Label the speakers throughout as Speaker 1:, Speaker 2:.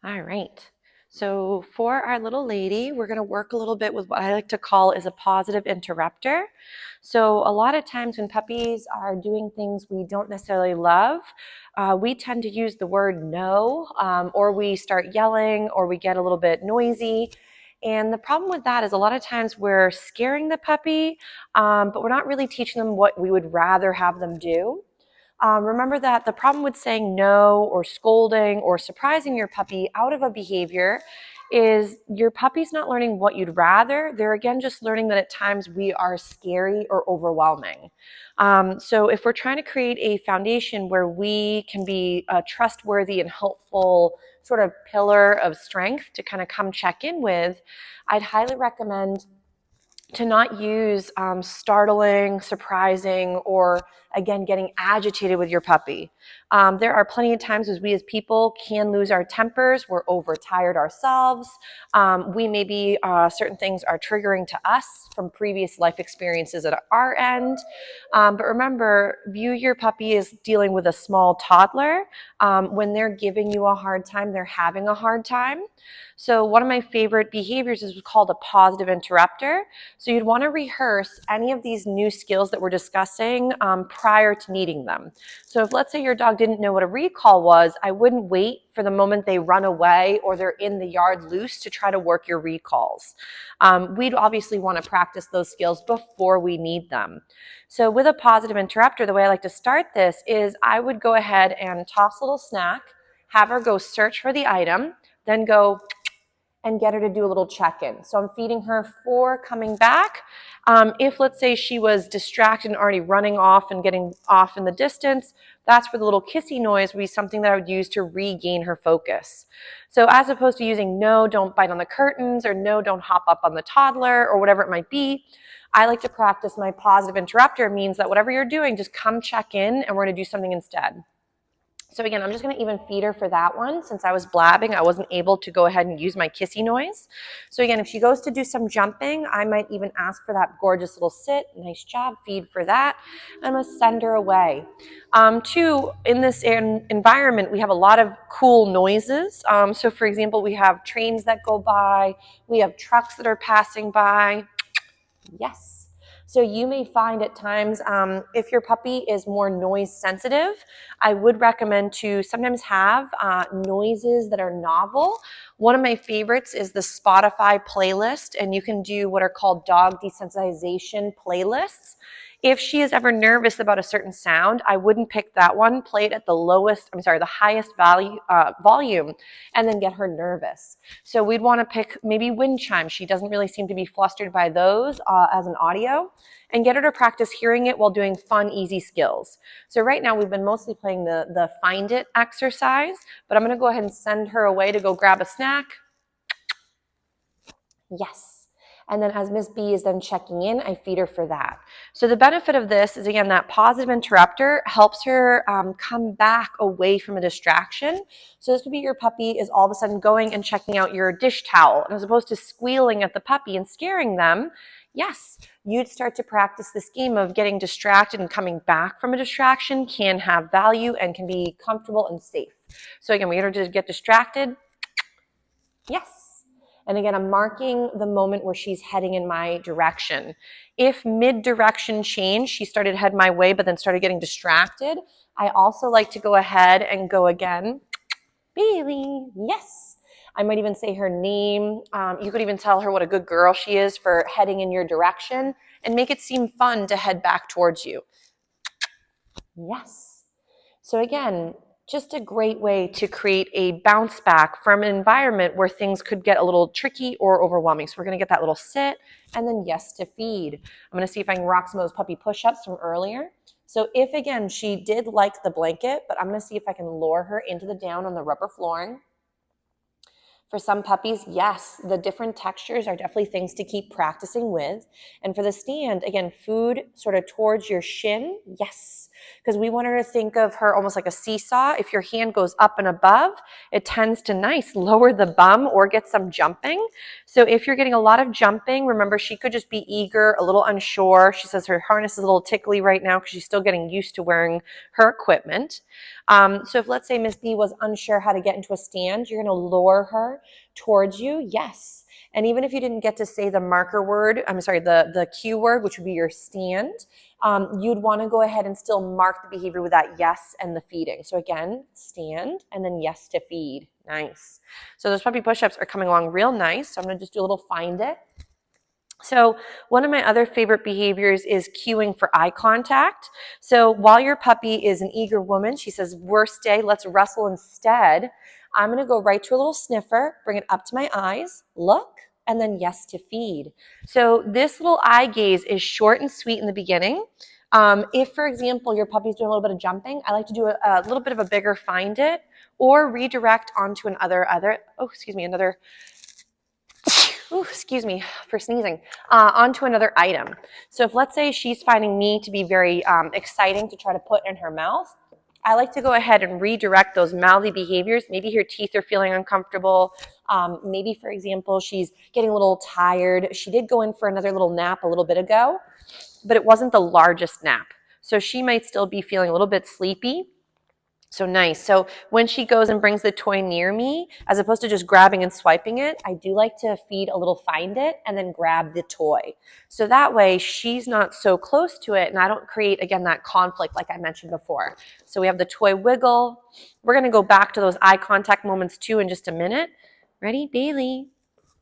Speaker 1: All right. So for our little lady, we're going to work a little bit with what I like to call is a positive interrupter. So a lot of times when puppies are doing things we don't necessarily love, we tend to use the word no, or we start yelling, or we get a little bit noisy. And the problem with that is a lot of times we're scaring the puppy, but we're not really teaching them what we would rather have them do. Remember that the problem with saying no or scolding or surprising your puppy out of a behavior is your puppy's not learning what you'd rather. They're again just learning that at times we are scary or overwhelming. So if we're trying to create a foundation where we can be a trustworthy and helpful sort of pillar of strength to kind of come check in with, I'd highly recommend to not use startling, surprising, or again, getting agitated with your puppy. There are plenty of times as we as people can lose our tempers. We're overtired ourselves. We maybe certain things are triggering to us from previous life experiences at our end. But remember, view your puppy as dealing with a small toddler. When they're giving you a hard time, they're having a hard time. So one of my favorite behaviors is called a positive interrupter. So you'd want to rehearse any of these new skills that we're discussing prior to needing them. So if let's say your dog didn't know what a recall was, I wouldn't wait for the moment they run away or they're in the yard loose to try to work your recalls. We'd obviously want to practice those skills before we need them. So with a positive interrupter, the way I like to start this is I would go ahead and toss a little snack, have her go search for the item, then go and get her to do a little check-in. So I'm feeding her for coming back. If let's say she was distracted and already running off and getting off in the distance, that's where the little kissy noise would be something that I would use to regain her focus. So as opposed to using no, don't bite on the curtains, or no, don't hop up on the toddler, or whatever it might be, I like to practice my positive interrupter. It means that whatever you're doing, just come check in and we're gonna do something instead. So again, I'm just going to even feed her for that one. Since I was blabbing, I wasn't able to go ahead and use my kissy noise. So again, if she goes to do some jumping, I might even ask for that gorgeous little sit. Nice job, feed for that. I'm going to send her away. Two, in this environment, we have a lot of cool noises. So for example, we have trains that go by. We have trucks that are passing by. Yes. So you may find at times, if your puppy is more noise sensitive, I would recommend to sometimes have noises that are novel. One of my favorites is the Spotify playlist, and you can do what are called dog desensitization playlists. If she is ever nervous about a certain sound, I wouldn't pick that one. Play it at the highest volume, and then get her nervous. So we'd want to pick maybe wind chimes. She doesn't really seem to be flustered by those as an audio, and get her to practice hearing it while doing fun, easy skills. So right now we've been mostly playing the find it exercise, but I'm going to go ahead and send her away to go grab a snack. Yes. And then as Miss B is then checking in, I feed her for that. So the benefit of this is, again, that positive interrupter helps her come back away from a distraction. So this could be your puppy is all of a sudden going and checking out your dish towel. And as opposed to squealing at the puppy and scaring them, yes, you'd start to practice this game of getting distracted and coming back from a distraction can have value and can be comfortable and safe. So again, we get her to get distracted. Yes. And again, I'm marking the moment where she's heading in my direction. If mid-direction change, she started to head my way, but then started getting distracted, I also like to go ahead and go again. Bailey, yes. I might even say her name. You could even tell her what a good girl she is for heading in your direction and make it seem fun to head back towards you. Yes. So again, just a great way to create a bounce back from an environment where things could get a little tricky or overwhelming. So we're going to get that little sit and then yes to feed. I'm going to see if I can rock some of those puppy push-ups from earlier. So if, again, she did like the blanket, but I'm going to see if I can lure her into the down on the rubber flooring. For some puppies, yes, the different textures are definitely things to keep practicing with. And for the stand, again, food sort of towards your shin, yes. because we want her to think of her almost like a seesaw. If your hand goes up and above, it tends to lower the bum or get some jumping. So if you're getting a lot of jumping, remember she could just be eager, a little unsure. She says her harness is a little tickly right now because she's still getting used to wearing her equipment. So if let's say Miss B was unsure how to get into a stand, you're going to lure her towards you. Yes. And even if you didn't get to say the marker word, the cue word, which would be your stand, you'd want to go ahead and still mark the behavior with that yes and the feeding. So again, stand and then yes to feed. Nice. So those puppy push-ups are coming along real nice. So I'm going to just do a little find it. So one of my other favorite behaviors is cueing for eye contact. So while your puppy is an eager woman, she says, worst day, let's wrestle instead. I'm going to go right to a little sniffer, bring it up to my eyes, look, and then yes to feed. So this little eye gaze is short and sweet in the beginning. If, for example, your puppy's doing a little bit of jumping, I like to do a little bit of a bigger find it or redirect onto another onto another item. So if let's say she's finding me to be very exciting to try to put in her mouth, I like to go ahead and redirect those mouthy behaviors. Maybe her teeth are feeling uncomfortable. Maybe, for example, she's getting a little tired. She did go in for another little nap a little bit ago, but it wasn't the largest nap. So she might still be feeling a little bit sleepy. So nice. So when she goes and brings the toy near me, as opposed to just grabbing and swiping it, I do like to feed a little find it and then grab the toy. So that way she's not so close to it and I don't create, again, that conflict like I mentioned before. So we have the toy wiggle. We're going to go back to those eye contact moments too in just a minute. Ready, Bailey?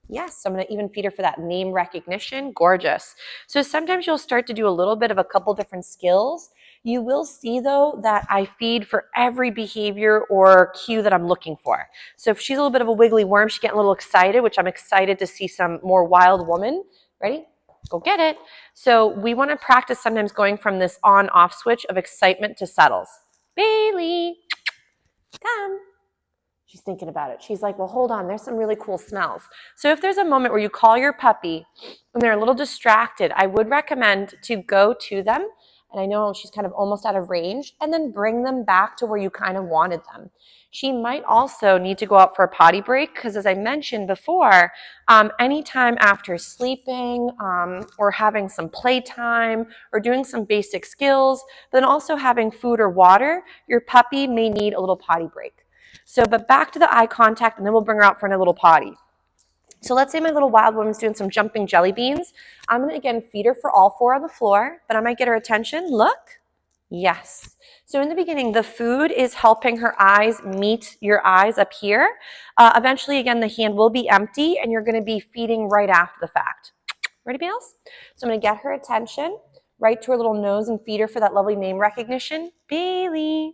Speaker 1: Yes, I'm going to even feed her for that name recognition. Gorgeous. So sometimes you'll start to do a little bit of a couple different skills. You will see, though, that I feed for every behavior or cue that I'm looking for. So if she's a little bit of a wiggly worm, she's getting a little excited, which I'm excited to see some more wild woman. Ready? Go get it. So we want to practice sometimes going from this on-off switch of excitement to settles. Bailey, come. She's thinking about it. She's like, well, hold on. There's some really cool smells. So if there's a moment where you call your puppy and they're a little distracted, I would recommend to go to them. And I know she's kind of almost out of range, and then bring them back to where you kind of wanted them. She might also need to go out for a potty break because, as I mentioned before, anytime after sleeping or having some playtime or doing some basic skills, then also having food or water, your puppy may need a little potty break. So, but back to the eye contact, and then we'll bring her out for a little potty. So let's say my little wild woman's doing some jumping jelly beans. I'm going to, again, feed her for all four on the floor, but I might get her attention. Look. Yes. So in the beginning, the food is helping her eyes meet your eyes up here. Eventually, again, the hand will be empty, and you're going to be feeding right after the fact. Ready, Bales? So I'm going to get her attention right to her little nose and feed her for that lovely name recognition. Bailey.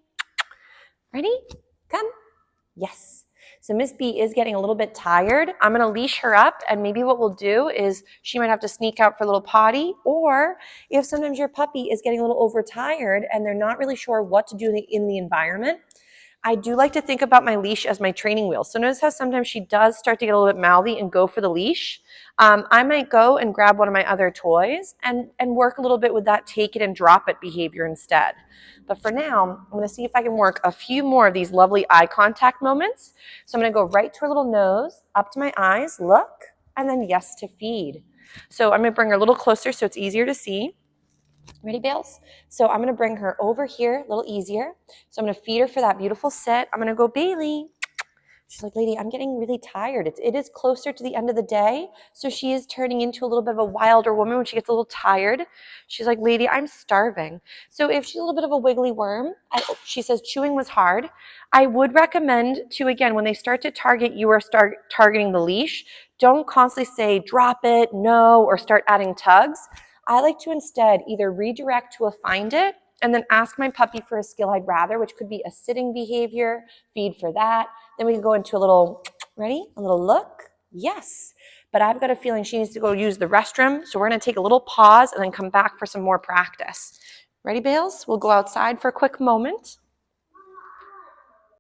Speaker 1: Ready? Come. Yes. So Miss B is getting a little bit tired. I'm going to leash her up, and maybe what we'll do is she might have to sneak out for a little potty, or if sometimes your puppy is getting a little overtired and they're not really sure what to do in the environment, I do like to think about my leash as my training wheel. So notice how sometimes she does start to get a little bit mouthy and go for the leash. I might go and grab one of my other toys and work a little bit with that take it and drop it behavior instead. But for now, I'm going to see if I can work a few more of these lovely eye contact moments. So I'm going to go right to her little nose, up to my eyes, look, and then yes to feed. So I'm going to bring her a little closer so it's easier to see. Ready, Bales? So I'm going to bring her over here a little easier. So I'm going to feed her for that beautiful sit. I'm going to go, Bailey. She's like, lady, I'm getting really tired. It is closer to the end of the day, so she is turning into a little bit of a wilder woman when she gets a little tired. She's like, lady, I'm starving. So if she's a little bit of a wiggly worm, she says chewing was hard, I would recommend to, again, when they start to target you or start targeting the leash, don't constantly say drop it, no, or start adding tugs. I like to instead either redirect to a find it and then ask my puppy for a skill I'd rather, which could be a sitting behavior, feed for that. Then we can go into a little, ready? A little look. Yes. But I've got a feeling she needs to go use the restroom. So we're going to take a little pause and then come back for some more practice. Ready, Bales? We'll go outside for a quick moment.